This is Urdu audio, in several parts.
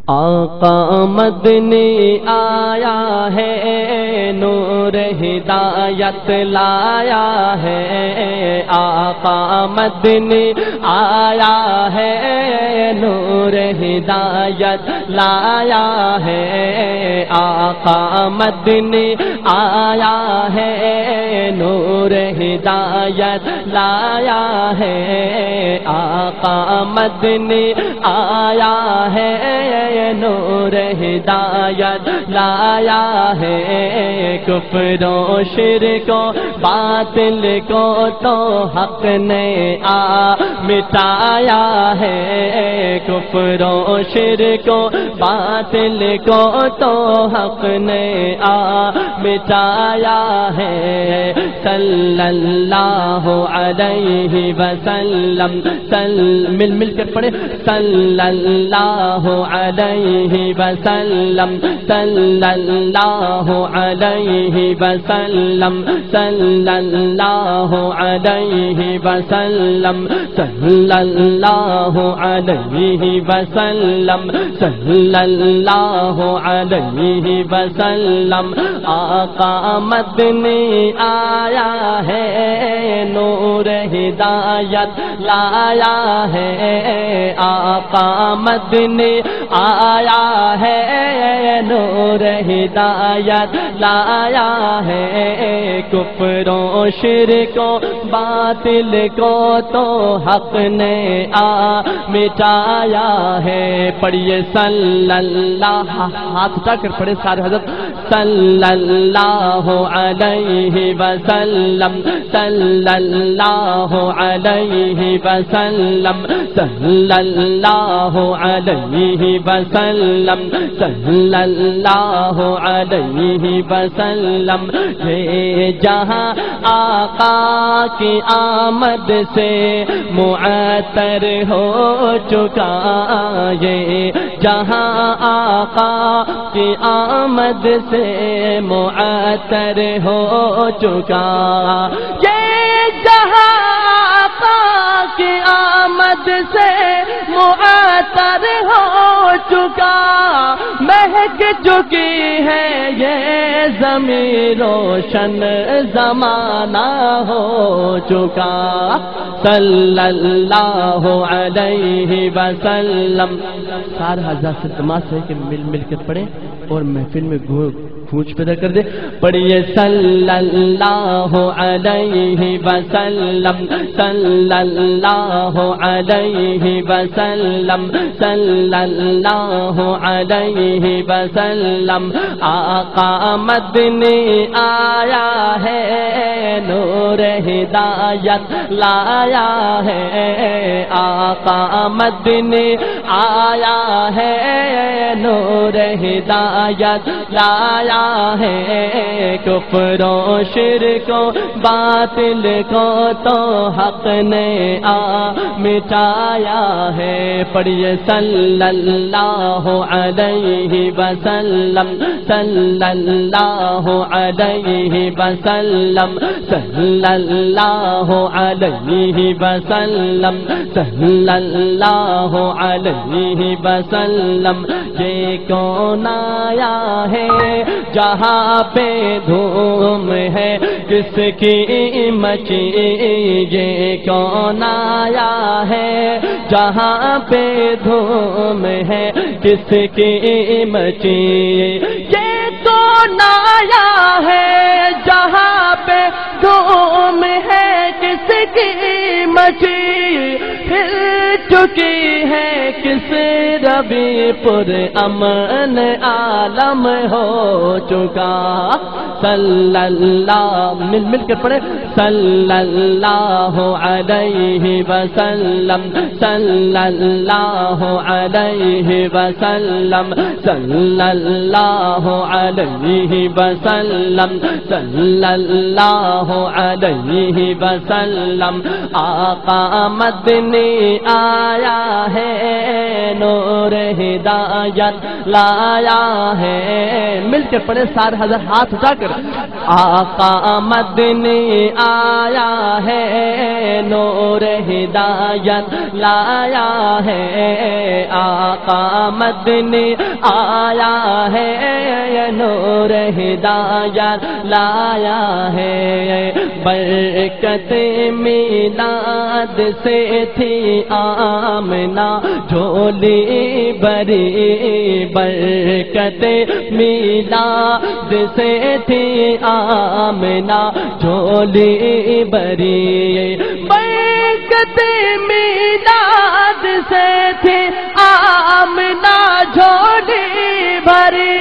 آقا مدنی آیا ہے نور ہدایت لایا ہے، آقا مدنی آیا ہے نور ہدایت لایا ہے، آقا مدنی آیا ہے نور ہدایت لایا ہے، آقا مدنی آیا ہے نور ہدایت لایا ہے، کفر و شرک و باطل کو تو حق نے مٹایا ہے، کفر و شرک و باطل کو تو حق نے مٹایا ہے، صلی اللہ علیہ وسلم مل کر پڑھے، صلی اللہ علیہ وسلم، صلی اللہ علیہ وسلم، صلی اللہ علیہ وسلم، صلی اللہ علیہ وسلم، صلی اللہ علیہ وسلم، آقا مدنی آیا ہے نور ہدایت لایا ہے، آقا مدنی آیا ہے نور ہدایت لایا ہے، کفر و شرک و باطل کو تو حق نے مٹایا ہے، پڑھیے صلی اللہ، ہاتھ اٹھا کر پڑھے سارے حضرت، صلی اللہ علیہ وسلم، صلی اللہ علیہ وسلم، صلی اللہ علیہ وسلم، صلی اللہ علیہ وسلم، یہ جہاں آقا کی آمد سے معطر ہو چکا، یہ جہاں آقا کی آمد سے معطر ہو چکا، یہ جہاں آقا کی آمد سے معطر ہو چکا، مہک چکی ہے یہ زمین، روشن زمانہ ہو چکا، صلی اللہ علیہ وسلم، سارے حضرات سے تماس ہے کہ مل کر پڑھیں اور محفل میں گونج پیدا کر دے، پڑھیے صلی اللہ علیہ وسلم، صلی اللہ علیہ وسلم، صلی اللہ علیہ وسلم، آقا مدنی آیا ہے نور ہدایت لایا ہے، آقا مدنی آیا ہے نور ہدایت لایا ہے، کفر و شرک و باطل کو تو حق نے مٹایا ہے، پڑھیے صلی اللہ علیہ وسلم، صلی اللہ علیہ وسلم، صلی اللہ علیہ وسلم، صلی اللہ علیہ وسلم، یہ کون آیا ہے جہاں پہ دھوم ہے کس کی مچی، یہ کون آیا ہے جہاں پہ دھوم ہے کس کی مچی، یہ کون آیا ہے جہاں پہ دھوم ہے کس کی مچی، پھر چکی ہے کس ربی پر امن عالم ہو چکا، صلی اللہ مل کر پڑھے، صلی اللہ علیہ وسلم، صلی اللہ علیہ وسلم، صلی اللہ علیہ وسلم، صلی اللہ علیہ وسلم، آقا مدنی آیا ہے نور ہدایت لایا ہے. مل کے پڑھے سارے حضرت ہاتھ اٹھا کر. آقا مدنی آیا ہے نور ہدایت لایا ہے. آقا مدنی آیا ہے نور ہدایت لایا ہے. برکت میلاد سے تھی آمنہ جھولی بری. برکت میلاد سے تھی آمنہ جھولی بری. برکت میلاد سے تھی آمنہ جھولی بری.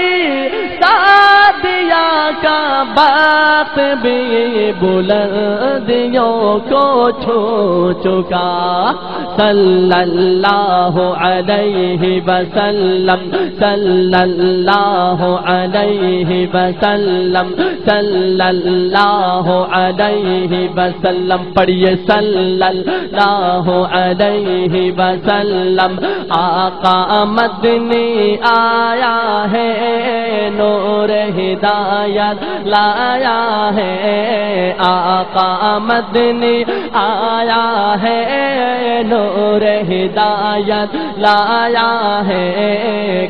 سعدیہ کا باغ بھی بلندیوں کو چھو چکا. صلی اللہ علیہ وسلم صلی اللہ علیہ وسلم صلی اللہ علیہ وسلم. پڑھیے صلی اللہ علیہ وسلم. آقا مدنی آیا ہے نور ہدایت لایا ہے. آقا مدنی آیا ہے نور ہدایت لایا ہے.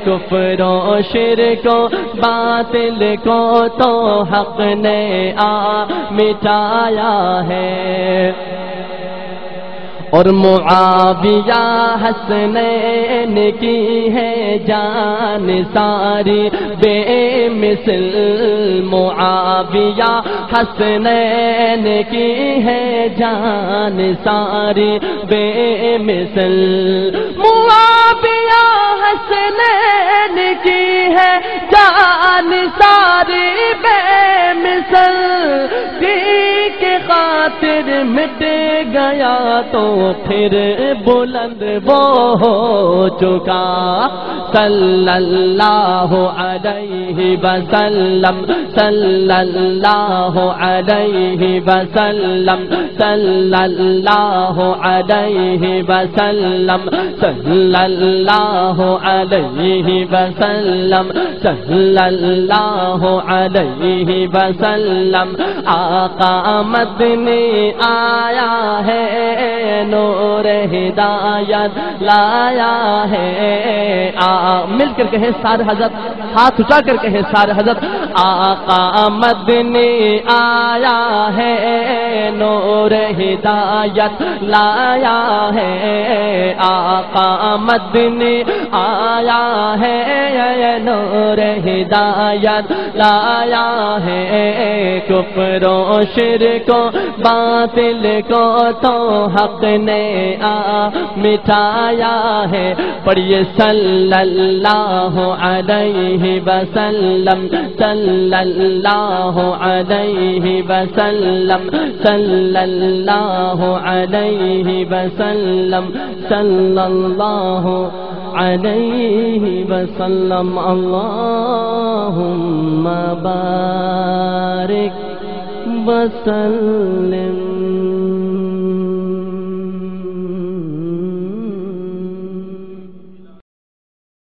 کفر و شرک و باطل کو تو حق نے مٹایا ہے. اور معاویہ حسنین کی ہے جان ساری بے مثل. معاویہ حسنین کی ہے جان ساری بے مثل. معاویہ حسنین کی ہے جان ساری بے مثل. کی خاطر مٹ گیا تو پھر بلند وہ ہو چکا. صلی اللہ علیہ وسلم صلی اللہ علیہ وسلم صلی اللہ علیہ وسلم صلی اللہ علیہ وسلم صلی اللہ علیہ وسلم. آقا مدنی آیا ہے نور ہدایت لایا ہے. مل کر کہے سارے حضرت ہاتھ اٹھا کر کہے سارے حضرت. آقا مدنی آیا ہے نور ہدایت لایا ہے. آقا مدنی آیا ہے نور ہدایت لایا ہے. کفر و شرک و باطل کو تو حق نے مٹایا ہے. پڑھیے صلی اللہ علیہ وسلم صلی اللہ علیہ وسلم صلی اللہ علیہ وسلم صلی اللہ علیہ وسلم. اللہم بارک وسلم.